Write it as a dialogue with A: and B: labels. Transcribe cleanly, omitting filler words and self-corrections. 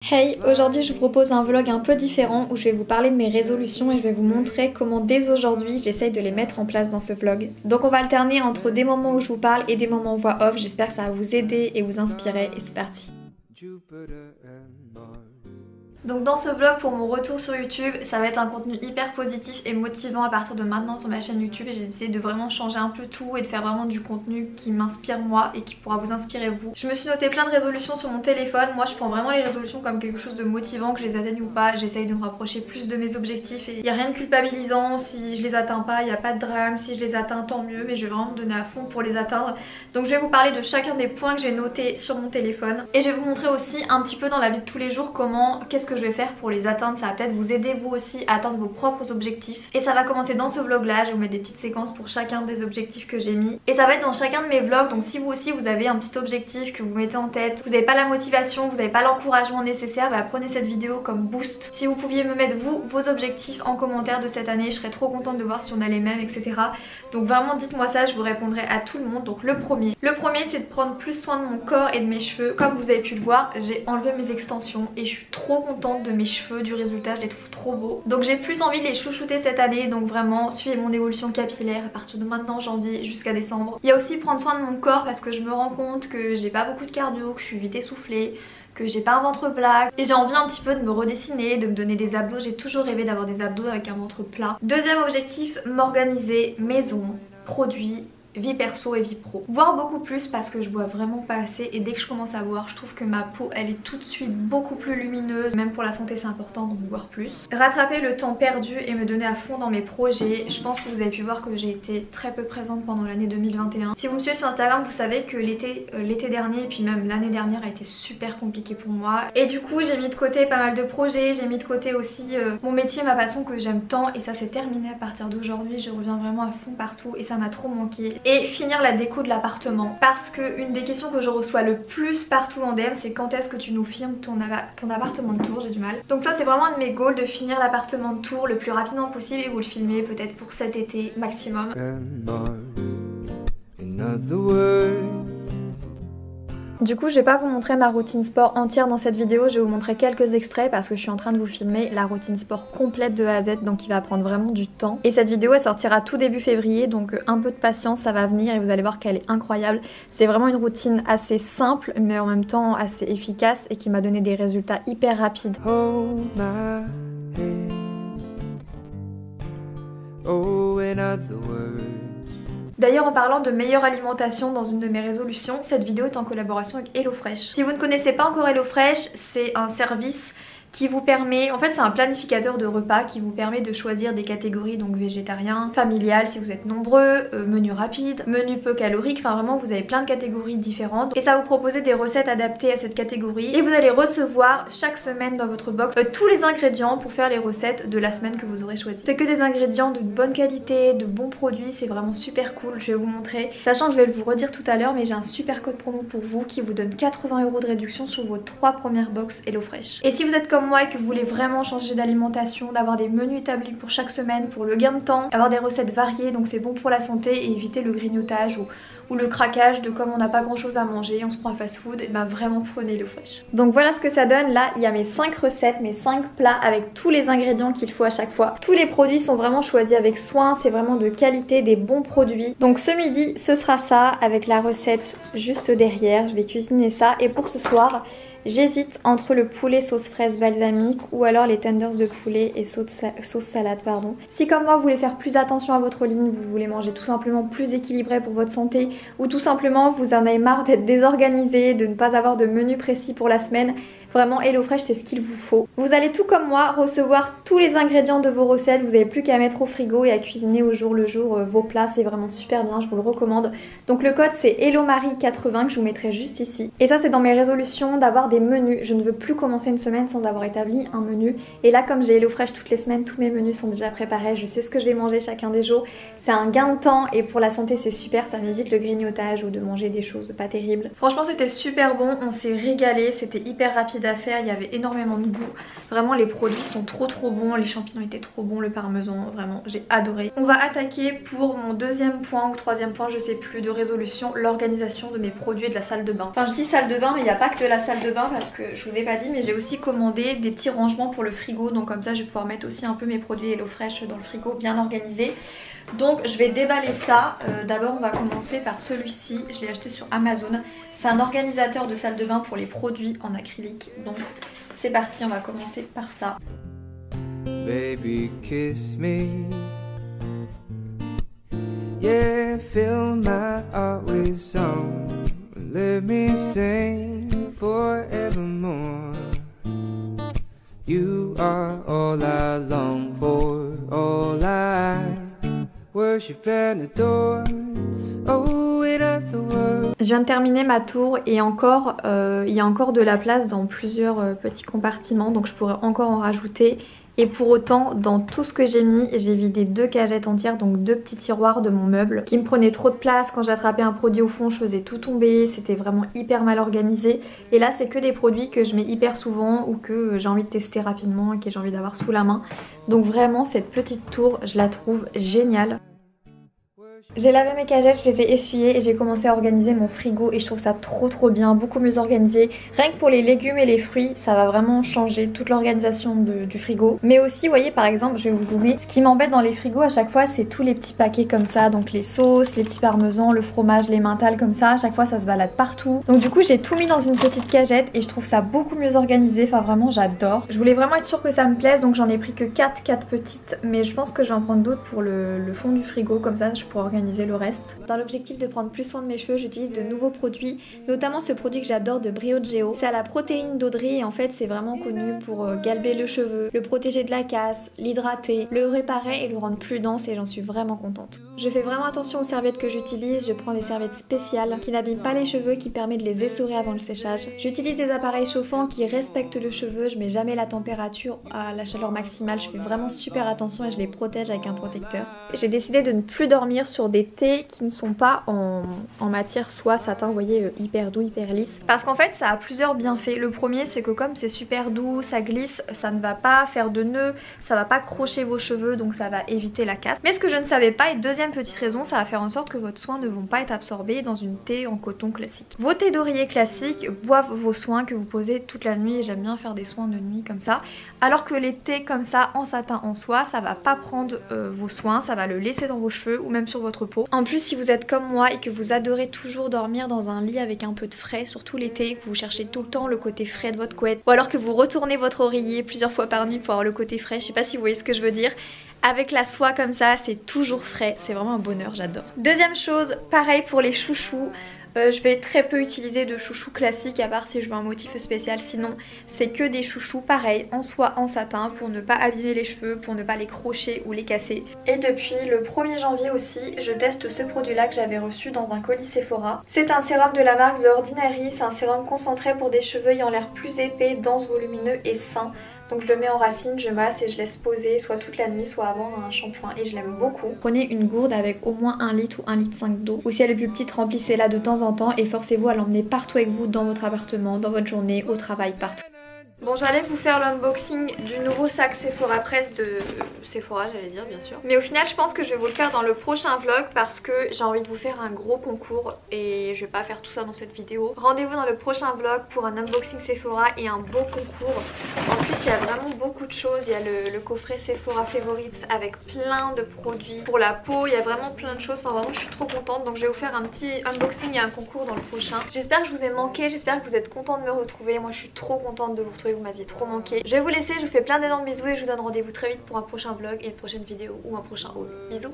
A: Hey, aujourd'hui je vous propose un vlog un peu différent où je vais vous parler de mes résolutions et je vais vous montrer comment dès aujourd'hui j'essaye de les mettre en place dans ce vlog. Donc on va alterner entre des moments où je vous parle et des moments voix off, j'espère que ça va vous aider et vous inspirer et c'est parti. Donc dans ce vlog pour mon retour sur YouTube, ça va être un contenu hyper positif et motivant à partir de maintenant sur ma chaîne YouTube et j'ai décidé de vraiment changer un peu tout et de faire vraiment du contenu qui m'inspire moi et qui pourra vous inspirer vous. Je me suis noté plein de résolutions sur mon téléphone, moi je prends vraiment les résolutions comme quelque chose de motivant, que je les atteigne ou pas, j'essaye de me rapprocher plus de mes objectifs et il n'y a rien de culpabilisant si je les atteins pas, il n'y a pas de drame, si je les atteins tant mieux, mais je vais vraiment me donner à fond pour les atteindre. Donc je vais vous parler de chacun des points que j'ai notés sur mon téléphone et je vais vous montrer aussi un petit peu dans la vie de tous les jours qu'est-ce que je vais faire pour les atteindre. Ça va peut-être vous aider vous aussi à atteindre vos propres objectifs et ça va commencer dans ce vlog là. Je vais vous mettre des petites séquences pour chacun des objectifs que j'ai mis et ça va être dans chacun de mes vlogs. Donc si vous aussi vous avez un petit objectif que vous mettez en tête, vous n'avez pas la motivation, vous n'avez pas l'encouragement nécessaire, bah prenez cette vidéo comme boost. Si vous pouviez me mettre vous vos objectifs en commentaire de cette année, je serais trop contente de voir si on a les mêmes, etc. Donc vraiment dites-moi ça, je vous répondrai à tout le monde. Donc le premier c'est de prendre plus soin de mon corps et de mes cheveux. Comme vous avez pu le voir, j'ai enlevé mes extensions et je suis trop contente de mes cheveux, du résultat, je les trouve trop beaux. Donc j'ai plus envie de les chouchouter cette année, donc vraiment suivez mon évolution capillaire à partir de maintenant, janvier jusqu'à décembre. Il y a aussi prendre soin de mon corps parce que je me rends compte que j'ai pas beaucoup de cardio, que je suis vite essoufflée, que j'ai pas un ventre plat et j'ai envie un petit peu de me redessiner, de me donner des abdos. J'ai toujours rêvé d'avoir des abdos avec un ventre plat. Deuxième objectif, m'organiser, maison, produits, vie perso et vie pro. Boire beaucoup plus parce que je bois vraiment pas assez et dès que je commence à boire je trouve que ma peau elle est tout de suite beaucoup plus lumineuse. Même pour la santé c'est important de boire plus. Rattraper le temps perdu et me donner à fond dans mes projets. Je pense que vous avez pu voir que j'ai été très peu présente pendant l'année 2021. Si vous me suivez sur Instagram vous savez que l'été dernier et puis même l'année dernière a été super compliqué pour moi. Et du coup j'ai mis de côté pas mal de projets. J'ai mis de côté aussi mon métier, ma passion que j'aime tant et ça c'est terminé à partir d'aujourd'hui. Je reviens vraiment à fond partout et ça m'a trop manqué. Et finir la déco de l'appartement parce que une des questions que je reçois le plus partout en DM c'est quand est-ce que tu nous filmes ton appartement de Tours, j'ai du mal. Donc ça c'est vraiment un de mes goals, de finir l'appartement de Tours le plus rapidement possible et vous le filmer peut-être pour cet été maximum. Du coup je vais pas vous montrer ma routine sport entière dans cette vidéo, je vais vous montrer quelques extraits parce que je suis en train de vous filmer la routine sport complète de A à Z, donc il va prendre vraiment du temps. Et cette vidéo elle sortira tout début février, donc un peu de patience, ça va venir et vous allez voir qu'elle est incroyable. C'est vraiment une routine assez simple mais en même temps assez efficace et qui m'a donné des résultats hyper rapides. D'ailleurs en parlant de meilleure alimentation dans une de mes résolutions, cette vidéo est en collaboration avec HelloFresh. Si vous ne connaissez pas encore HelloFresh, c'est un service qui vous permet, en fait c'est un planificateur de repas qui vous permet de choisir des catégories, donc végétarien, familial si vous êtes nombreux, menu rapide, menu peu calorique, enfin vraiment vous avez plein de catégories différentes et ça va vous proposer des recettes adaptées à cette catégorie et vous allez recevoir chaque semaine dans votre box tous les ingrédients pour faire les recettes de la semaine que vous aurez choisi. C'est que des ingrédients de bonne qualité, de bons produits, c'est vraiment super cool, je vais vous montrer, sachant que je vais vous redire tout à l'heure mais j'ai un super code promo pour vous qui vous donne 80 € de réduction sur vos 3 premières box HelloFresh. Et si vous êtes comme moi et que vous voulez vraiment changer d'alimentation, d'avoir des menus établis pour chaque semaine pour le gain de temps, avoir des recettes variées, donc c'est bon pour la santé et éviter le grignotage ou le craquage de comme on n'a pas grand chose à manger, on se prend un fast food, et ben vraiment prenez le fresh. Donc voilà ce que ça donne, là il y a mes 5 recettes, mes 5 plats avec tous les ingrédients qu'il faut à chaque fois. Tous les produits sont vraiment choisis avec soin, c'est vraiment de qualité, des bons produits. Donc ce midi ce sera ça avec la recette juste derrière, je vais cuisiner ça et pour ce soir j'hésite entre le poulet sauce fraise balsamique ou alors les tenders de poulet et sauce salade pardon. Si comme moi vous voulez faire plus attention à votre ligne, vous voulez manger tout simplement plus équilibré pour votre santé ou tout simplement vous en avez marre d'être désorganisé, de ne pas avoir de menu précis pour la semaine, vraiment HelloFresh c'est ce qu'il vous faut. Vous allez tout comme moi recevoir tous les ingrédients de vos recettes, vous n'avez plus qu'à mettre au frigo et à cuisiner au jour le jour vos plats, c'est vraiment super bien, je vous le recommande. Donc le code c'est HelloMarie80 que je vous mettrai juste ici. Et ça c'est dans mes résolutions d'avoir des menus, je ne veux plus commencer une semaine sans avoir établi un menu. Et là comme j'ai HelloFresh toutes les semaines, tous mes menus sont déjà préparés, je sais ce que je vais manger chacun des jours. C'est un gain de temps et pour la santé c'est super, ça m'évite le grignotage ou de manger des choses pas terribles. Franchement c'était super bon, on s'est régalé, c'était hyper rapide rapide à faire, il y avait énormément de goût. Vraiment les produits sont trop bons, les champignons étaient trop bons, le parmesan, vraiment j'ai adoré. On va attaquer pour mon deuxième point ou troisième point, je sais plus, de résolution, l'organisation de mes produits et de la salle de bain. Enfin je dis salle de bain mais il n'y a pas que de la salle de bain parce que je vous ai pas dit, mais j'ai aussi commandé des petits rangements pour le frigo, donc comme ça je vais pouvoir mettre aussi un peu mes produits HelloFresh dans le frigo bien organisé. Donc je vais déballer ça. D'abord on va commencer par celui-ci, je l'ai acheté sur Amazon. C'est un organisateur de salle de bain pour les produits en acrylique. Donc c'est parti, on va commencer par ça. Baby kiss me. Yeah, fill my heart with song. Let me sing forevermore. You are all I long for, all I worship and adore. Oh, it at the world. Je viens de terminer ma tour et encore, il y a encore de la place dans plusieurs petits compartiments, donc je pourrais encore en rajouter. Et pour autant, dans tout ce que j'ai mis, j'ai vidé 2 cagettes entières, donc 2 petits tiroirs de mon meuble qui me prenaient trop de place. Quand j'attrapais un produit au fond, je faisais tout tomber, c'était vraiment hyper mal organisé. Et là, c'est que des produits que je mets hyper souvent ou que j'ai envie de tester rapidement et que j'ai envie d'avoir sous la main. Donc vraiment, cette petite tour, je la trouve géniale. J'ai lavé mes cagettes, je les ai essuyées et j'ai commencé à organiser mon frigo et je trouve ça trop bien, beaucoup mieux organisé. Rien que pour les légumes et les fruits, ça va vraiment changer toute l'organisation du frigo. Mais aussi, vous voyez par exemple, je vais vous donner, ce qui m'embête dans les frigos à chaque fois, c'est tous les petits paquets comme ça, donc les sauces, les petits parmesans, le fromage, les mentales comme ça, à chaque fois ça se balade partout. Donc du coup j'ai tout mis dans une petite cagette et je trouve ça beaucoup mieux organisé, enfin vraiment j'adore. Je voulais vraiment être sûre que ça me plaise, donc j'en ai pris que 4 petites, mais je pense que je vais en prendre d'autres pour le fond du frigo, comme ça je pourrais organiser le reste. Dans l'objectif de prendre plus soin de mes cheveux, j'utilise de nouveaux produits, notamment ce produit que j'adore de Briogeo. C'est à la protéine d'Audrey et en fait c'est vraiment connu pour galber le cheveu, le protéger de la casse, l'hydrater, le réparer et le rendre plus dense et j'en suis vraiment contente. Je fais vraiment attention aux serviettes que j'utilise, je prends des serviettes spéciales qui n'abîment pas les cheveux, qui permettent de les essorer avant le séchage. J'utilise des appareils chauffants qui respectent le cheveu, je mets jamais la température à la chaleur maximale, je fais vraiment super attention et je les protège avec un protecteur. J'ai décidé de ne plus dormir sur des thés qui ne sont pas en matière soie, satin, vous voyez, hyper doux, hyper lisse. Parce qu'en fait ça a plusieurs bienfaits. Le premier c'est que comme c'est super doux, ça glisse, ça ne va pas faire de nœuds, ça va pas crocher vos cheveux, donc ça va éviter la casse. Mais ce que je ne savais pas, et deuxième petite raison, ça va faire en sorte que vos soins ne vont pas être absorbés dans une thé en coton classique. Vos thés d'oreiller classiques boivent vos soins que vous posez toute la nuit et j'aime bien faire des soins de nuit comme ça. Alors que les thés comme ça en satin en soie, ça va pas prendre vos soins, ça va le laisser dans vos cheveux ou même sur votre peau. En plus si vous êtes comme moi et que vous adorez toujours dormir dans un lit avec un peu de frais, surtout l'été, que vous cherchez tout le temps le côté frais de votre couette, ou alors que vous retournez votre oreiller plusieurs fois par nuit pour avoir le côté frais, je sais pas si vous voyez ce que je veux dire. Avec la soie comme ça, c'est toujours frais, c'est vraiment un bonheur, j'adore. Deuxième chose, pareil pour les chouchous. Je vais très peu utiliser de chouchous classiques à part si je veux un motif spécial, sinon c'est que des chouchous pareil en soie, en satin pour ne pas abîmer les cheveux, pour ne pas les crocher ou les casser. Et depuis le 1er janvier aussi je teste ce produit là que j'avais reçu dans un colis Sephora. C'est un sérum de la marque The Ordinary, c'est un sérum concentré pour des cheveux ayant l'air plus épais, dense, volumineux et sain. Donc je le mets en racine, je masse et je laisse poser soit toute la nuit soit avant un shampoing et je l'aime beaucoup. Prenez une gourde avec au moins 1 litre ou 1,5 litre d'eau. Ou si elle est plus petite, remplissez-la de temps en temps et forcez-vous à l'emmener partout avec vous dans votre appartement, dans votre journée, au travail, partout. Bon, j'allais vous faire l'unboxing du nouveau sac Sephora Press de Sephora, j'allais dire bien sûr. Mais au final je pense que je vais vous le faire dans le prochain vlog parce que j'ai envie de vous faire un gros concours et je vais pas faire tout ça dans cette vidéo. Rendez-vous dans le prochain vlog pour un unboxing Sephora et un beau concours. En plus il y a vraiment beaucoup de choses, il y a le coffret Sephora Favorites avec plein de produits pour la peau, il y a vraiment plein de choses, enfin vraiment je suis trop contente. Donc je vais vous faire un petit unboxing et un concours dans le prochain. J'espère que je vous ai manqué, j'espère que vous êtes contents de me retrouver, moi je suis trop contente de vous retrouver. Vous m'aviez trop manqué. Je vais vous laisser, je vous fais plein d'énormes bisous et je vous donne rendez-vous très vite pour un prochain vlog et une prochaine vidéo ou un prochain haul. Bisous.